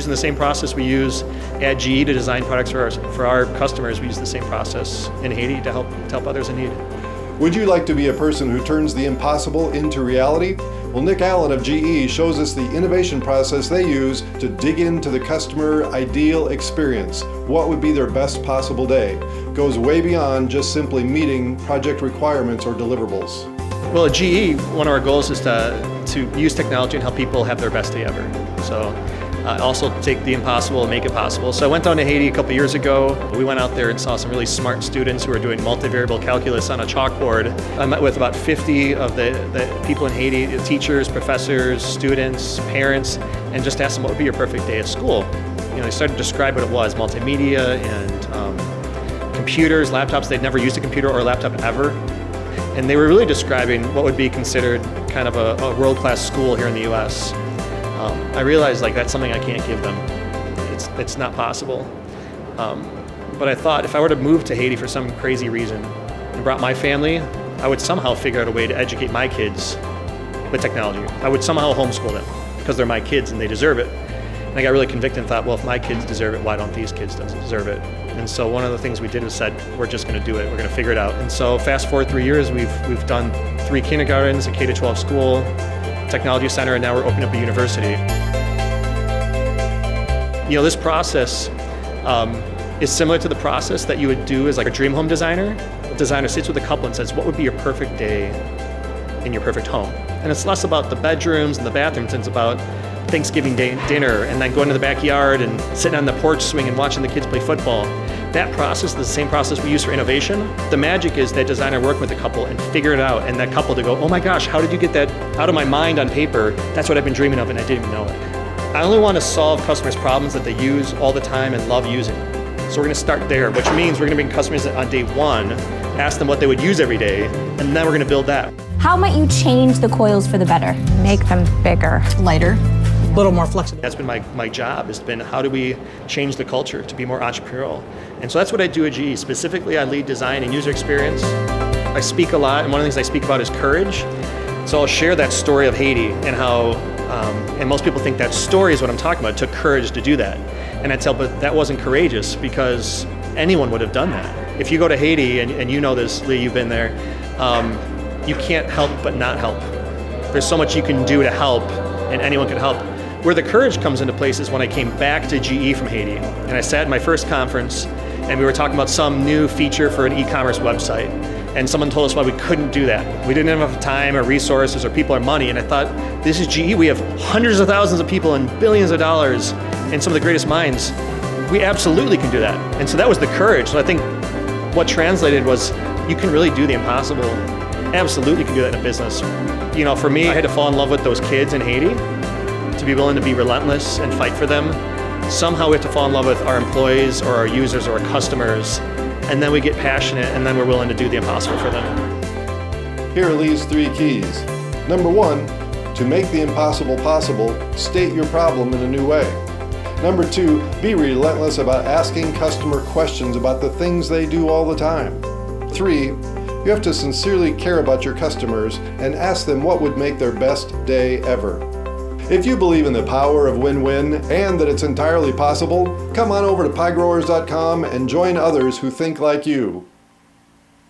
using the same process we use at GE to design products for our customers. We use the same process in Haiti to help others in need. Would you like to be a person who turns the impossible into reality? Well, Nick Allen of GE shows us the innovation process they use to dig into the customer ideal experience. What would be their best possible day? Goes way beyond just simply meeting project requirements or deliverables. Well, at GE, one of our goals is to use technology and help people have their best day ever. So also take the impossible and make it possible. So I went down to Haiti a couple years ago. We went out there and saw some really smart students who were doing multivariable calculus on a chalkboard. I met with about 50 of the people in Haiti, the teachers, professors, students, parents, and just asked them what would be your perfect day at school. They started to describe what it was, multimedia and computers, laptops. They'd never used a computer or a laptop ever. And they were really describing what would be considered kind of a world-class school here in the US. I realized that's something I can't give them. It's not possible. But I thought if I were to move to Haiti for some crazy reason and brought my family, I would somehow figure out a way to educate my kids with technology. I would somehow homeschool them because they're my kids and they deserve it. And I got really convicted and thought, well, if my kids deserve it, why don't these kids deserve it? And so one of the things we did was said, we're just going to do it. We're going to figure it out. And so fast forward 3 years, we've done 3 kindergartens, a K-12 school, technology center, and now we're opening up a university. This process is similar to the process that you would do as a dream home designer. A designer sits with a couple and says, what would be your perfect day in your perfect home? And it's less about the bedrooms and the bathrooms, it's about Thanksgiving Day dinner and then going to the backyard and sitting on the porch swing and watching the kids play football. That process is the same process we use for innovation. The magic is that designer working with a couple and figure it out, and that couple to go, oh my gosh, how did you get that out of my mind on paper? That's what I've been dreaming of and I didn't even know it. I only want to solve customers' problems that they use all the time and love using. So we're going to start there, which means we're going to bring customers on day one, ask them what they would use every day, and then we're going to build that. How might you change the coils for the better? Make them bigger, lighter, a little more flexible. That's been my job, has been how do we change the culture to be more entrepreneurial? And so that's what I do at GE. Specifically, I lead design and user experience. I speak a lot, and one of the things I speak about is courage. So I'll share that story of Haiti and how, and most people think that story is what I'm talking about. It took courage to do that. And I tell, but that wasn't courageous because anyone would have done that. If you go to Haiti, and you know this, Lee, you've been there, you can't help but not help. There's so much you can do to help, and anyone can help. Where the courage comes into place is when I came back to GE from Haiti, and I sat in my first conference, and we were talking about some new feature for an e-commerce website, and someone told us why we couldn't do that. We didn't have enough time or resources or people or money, and I thought, this is GE, we have hundreds of thousands of people and billions of dollars and some of the greatest minds. We absolutely can do that. And so that was the courage. So I think what translated was, you can really do the impossible. Absolutely can do that in a business. For me, I had to fall in love with those kids in Haiti, to be willing to be relentless and fight for them. Somehow we have to fall in love with our employees or our users or our customers, and then we get passionate, and then we're willing to do the impossible for them. Here are Lee's 3 keys. Number 1, to make the impossible possible, state your problem in a new way. Number 2, be relentless about asking customer questions about the things they do all the time. 3, you have to sincerely care about your customers and ask them what would make their best day ever. If you believe in the power of win-win and that it's entirely possible, come on over to piegrowers.com and join others who think like you.